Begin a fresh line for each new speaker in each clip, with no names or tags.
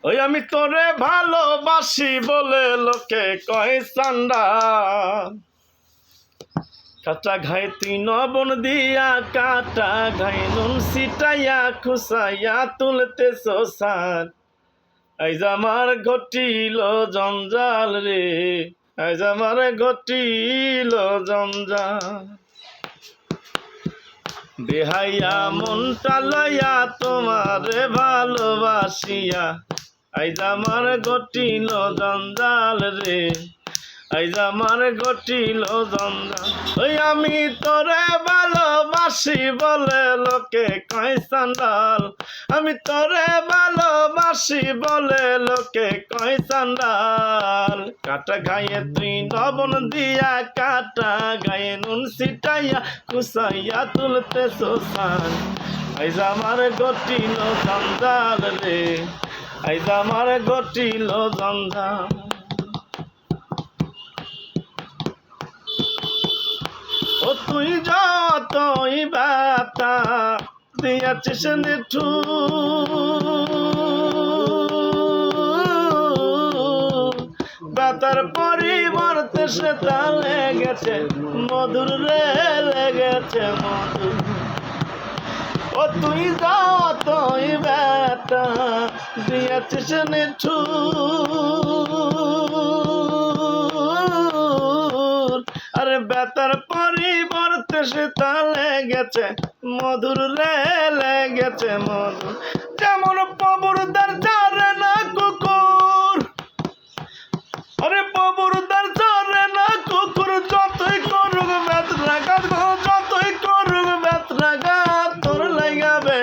ওই আমি তোরে ভালোবাসি বলে লোকে কয় চান্দা, কাটা ঘাই তুই নবন দিয়া, কাটা ঘাই নুন সিটাইয়া খুসাইয়া তুলতে সোসান। আইজ আমার ঘটিল জঞ্জাল রে, আইজ আমার ঘটিল জঞ্জাল। বেহাইয়া মনটা লইয়া তোমারে ভালোবাসিয়া, আইজ আমার ঘটিল জঞ্জাল রে, আইজ আমার ঘটিল জঞ্জাল। ওই আমি তোরে ভালোবাসি বলে লোকে কয় চান্দাল, আমি তোরে ভালোবাসি বলে লোকে কয় চান্দাল। কাটা গায়ে তুই লবণ দিয়া, কাটা গায়ে নুন ছিটাইয়া কুসাইয়া তুলতে সোসান। আইজ আমার ঘটিল জঞ্জাল রে, আইজ আমার ঘটিল জঞ্জাল। ও তুই যতই ব্যথা দিয়াছিস নিঠুর, ব্যথার পরিবর্তে সেটা লেগেছে মধুর রে, লেগেছে মধুর। ও তুই যতই ব্যথা দিয়াছিস নিঠুর, আরে ব্যথার পরিবর্তে সেটা লেগেছে মধুর রে, লেগেছে মধুর। যেমন পবুরদার চরে না কুকুর, আরে পবুরদার চরে না কুকুর, যতই করুক বেত্রাঘাত, যতই করুক বেত্রাঘাত, তোর লাগাবে,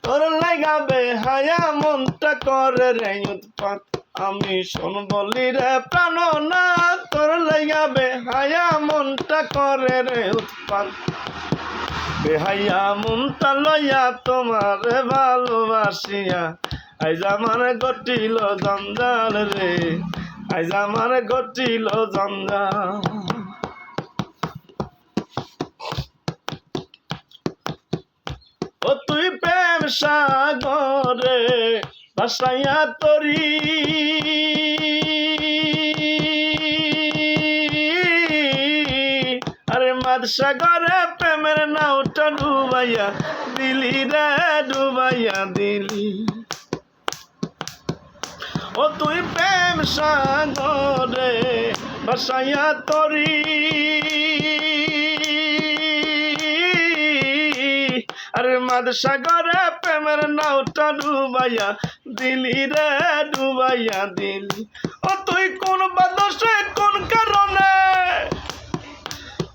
তোর লাগাবে হায়া মনটা করে রে উৎপাত। আমি শোন বলি রে প্রাণনাথ, তোর লাগাবে হায়া মনটা করে রে উৎপাত। বেহাইয়া মনটা লইয়া তোমারে ভালোবাসিয়া, আইজ আমার ঘটিল জঞ্জাল রে, আইজ আমার ঘটিল জঞ্জাল। ও তুই প্রেম সাগরে ভাসাইয়া তরি, আরে মাদ সাগরে প্রেমের নাওটা ডুবাইয়া দিলি রে, ডুবাইয়া দিলি। ও তুই প্রেম সাগরে ভাসাইয়া তরি, আরে মাদ সাগরে প্রেমের নাওটা ডুবাইয়া দিলি রে, ডুবাইয়া দিলি। ও তুই কোন বাদশে কোন কারণে,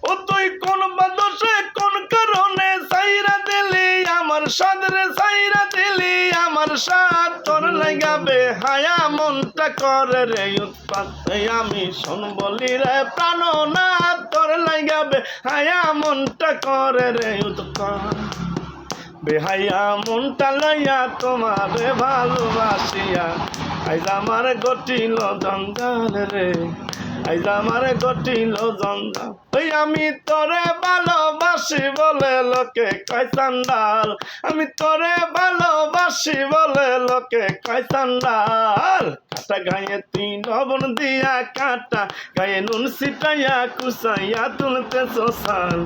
ও তুই কোন বাদশে কোন কারণে সাইরা দিলি আমার সাদরে, সাইরা দিলি আমার সাদ। তোর লাগাবে হায়া মনটা করে রে উৎপাত, আমি শোন বলি রে প্রাণনাথ, তোর লাগাবে হায়া মনটা করে রে উৎপাত। বেহাইয়া মনটা লইয়া তোমারে ভালোবাসিয়া, আইজ আমার ঘটিল জঞ্জাল রে, আইজ আমার ঘটিল জঞ্জাল। ওই আমি তোরে ভালোবাসি বলে লোকে কয় চান্দাল, আমি তোরে ভালোবাসি বলে লোকে কয় চান্দাল। কাটা গায়ে তুই লবণ দিয়া, কাটা গায়ে নুন ছিটাইয়া কুসাইয়া তুলতে সোসান।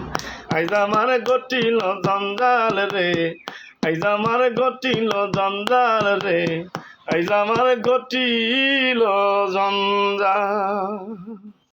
আইজ আমার ঘটিল জঞ্জাল রে, আইজ আমার ঘটিল জঞ্জাল রে, আইজ আমার ঘটিল জঞ্জাল।